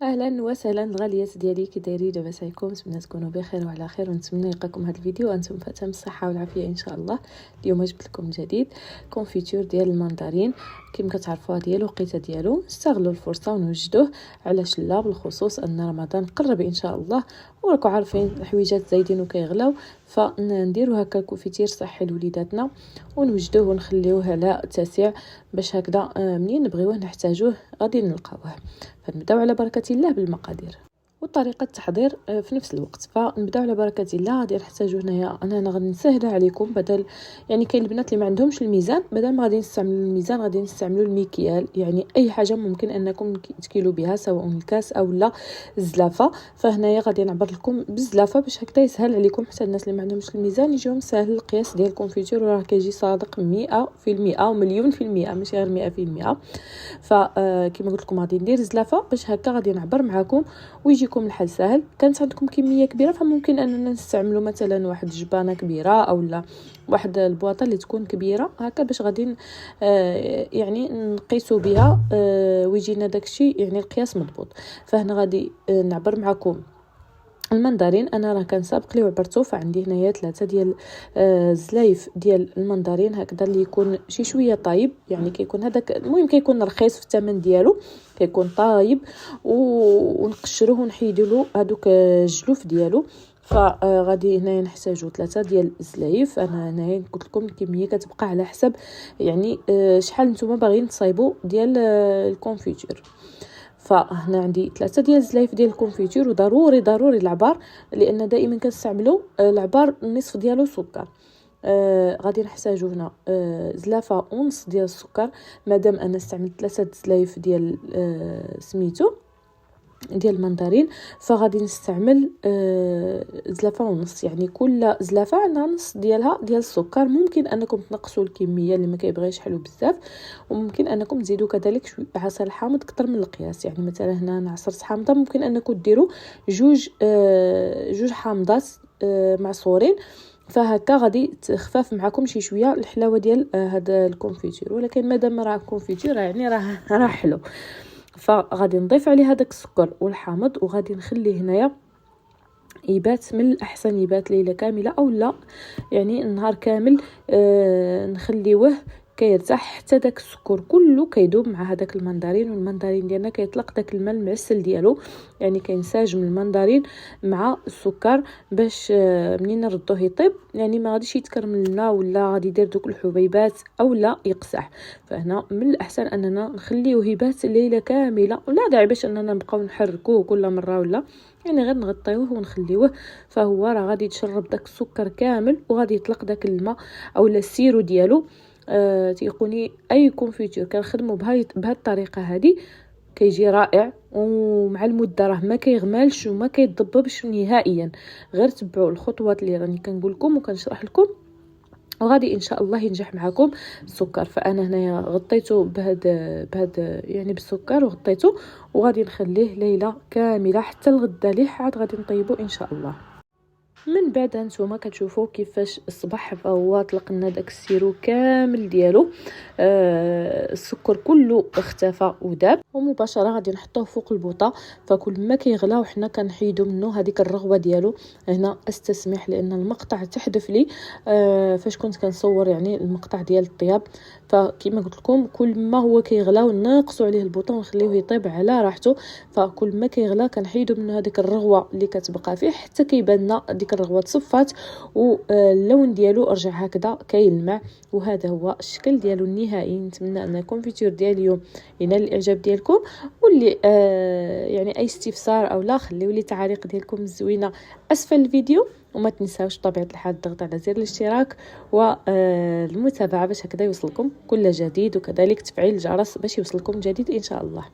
اهلا وسهلا الغاليات ديالي، كي دايرين؟ لاباس عليكم؟ نتمنى تكونوا بخير وعلى خير، ونتمنى يلقاكم هذا الفيديو وانتم في اتم الصحه والعافيه ان شاء الله. اليوم جبت لكم جديد كونفيتور ديال المندرين. كما كتعرفوا هذه هي الوقيته ديالو، نستغلوا الفرصه ونوجدوه. علاش لا؟ بالخصوص ان رمضان قرب ان شاء الله، وراكم عارفين الحويجات زايدين وكيغلاو، فنديروا هكا كونفيتير صحي لوليداتنا ونوجدوه ونخليوه على التاسع، باش هكذا منين نبغيوه نحتاجوه غادي نلقاوه. فنبداو على بركه الله بالمقادير وطريقه التحضير في نفس الوقت. فنبداو على بركه الله. غادي نحتاجو هنايا، انا غادي نسهلها عليكم، بدل يعني كاين البنات اللي ما عندهمش الميزان، بدل ما غادي نستعملوا الميزان غادي نستعملوا المكيال، يعني اي حاجه ممكن انكم تكيلوا بها، سواء الكاس او لا الزلافه. فهنايا غادي نعبر لكم بالزلافه باش هكذا يسهل عليكم، حتى الناس اللي ما عندهمش الميزان يجيهم سهل القياس ديال الكونفيتور، وراه كيجي صادق 100% ومليون في المية، ماشي غير 100%. فكما قلت لكم غادي ندير الزلافه باش هكا غادي نعبر معكم ويجيكم الحل سهل. كانت عندكم كميه كبيره فممكن اننا نستعملوا مثلا واحد جبانه كبيره او لا واحد البواطه اللي تكون كبيره هكا، باش غادي يعني نقيسوا بها ويجينا داكشي يعني القياس مضبوط. فهنا غادي نعبر معكم المندرين. انا راه كان سابق لي وعبرته، فعندي هنايا 3 ديال الزلايف ديال المندرين هكذا، اللي يكون شي شويه طايب، يعني كيكون هذاك المهم كيكون رخيص في الثمن ديالو، كيكون طايب ونقشروه ونحيدوا له هذوك الجلوف ديالو. فغادي هنايا نحتاجو 3 ديال الزلايف. انا هنايا قلت لكم الكميه كتبقى على حسب يعني شحال نتوما باغيين تصايبوا ديال الكونفيتور. فهنا عندي 3 ديال الزلايف ديال الكونفيتور، وضروري العبار، لان دائما كنستعملوا العبار النصف ديالو سكر. غادي نحتاجو هنا زلافه ونص ديال السكر، مادام انا استعملت 3 زلايف ديال سميتو ديال المندرين، فغادي نستعمل زلافه ونص، يعني كل زلافه عندها نص ديالها ديال السكر. ممكن انكم تنقصوا الكميه اللي ما كيبغيش حلو بزاف، وممكن انكم تزيدوا كذلك شويه عصير حامض اكثر من القياس. يعني مثلا هنا انا عصرت حامضه، ممكن انكم ديروا جوج حامضات معصورين، فهكا غادي تخفف معكم شي شويه الحلاوه ديال هذا الكونفيتور. ولكن مادام راه كونفيتور يعني راه حلو، فغادي نضيف عليه هذاك السكر والحامض، وغادي نخليه هنايا يبات. من الاحسن يبات ليله كامله او لا يعني النهار كامل، نخليوه كيرتاح حتى داك السكر كله كيدوب مع هذاك المندرين، والمندرين ديالنا كيطلق داك الماء المعسل ديالو، يعني كينسجم المندرين مع السكر، باش منين نردوه يطيب يعني ما غاديش يتكرمل لنا ولا غادي يدير دوك الحبيبات او لا يقسح. فهنا من الاحسن اننا نخليوه يبات ليله كامله، ولا داعي باش اننا نبقاو نحركوه كل مره، ولا يعني غير نغطيوه ونخليوه، فهو راه غادي يتشرب داك السكر كامل وغادي يطلق داك الماء او السيرو ديالو. تيقوني اي كونفيتور كنخدموا بهذه الطريقه هذه كيجي رائع، ومع المده راه ما كيغمالش وما كيتضببش نهائيا. غير تبعوا الخطوات اللي راني كنقول لكم وكنشرح لكم، وغادي ان شاء الله ينجح معكم السكر. فانا هنايا غطيته بهذا يعني بالسكر، وغطيته وغادي نخليه ليله كامله حتى الغدا اللي عاد غادي نطيبو ان شاء الله. من بعد نتوما كتشوفوا كيفاش الصباح فهو طلق لنا داك السيرو كامل ديالو، السكر كله اختفى وداب، ومباشره غادي نحطوه فوق البوطه. فكل ما كيغلا وحنا كنحيدو منه هذيك الرغوه ديالو. هنا استسمح لان المقطع تحدث لي فاش كنت كنصور يعني المقطع ديال الطياب. فكما قلت لكم كل ما هو كيغلا ونقصوا عليه البوطه ونخليوه يطيب على راحته. فكل ما كيغلا كنحيدو منه هذيك الرغوه اللي كتبقى فيه حتى كيبان لنا ديك الرغوه تصفات واللون ديالو رجع هكذا كيلمع. وهذا هو الشكل ديالو النهائي. نتمنى ان الكونفيتور ديال اليوم ينال الاعجاب ديالكم، واللي يعني اي استفسار او لا خليو لي تعاليق ديالكم الزوينه اسفل الفيديو. وما تنساوش طبيعه الحال الضغط على زر الاشتراك والمتابعه باش هكذا يوصلكم كل جديد، وكذلك تفعيل الجرس باش يوصلكم جديد ان شاء الله.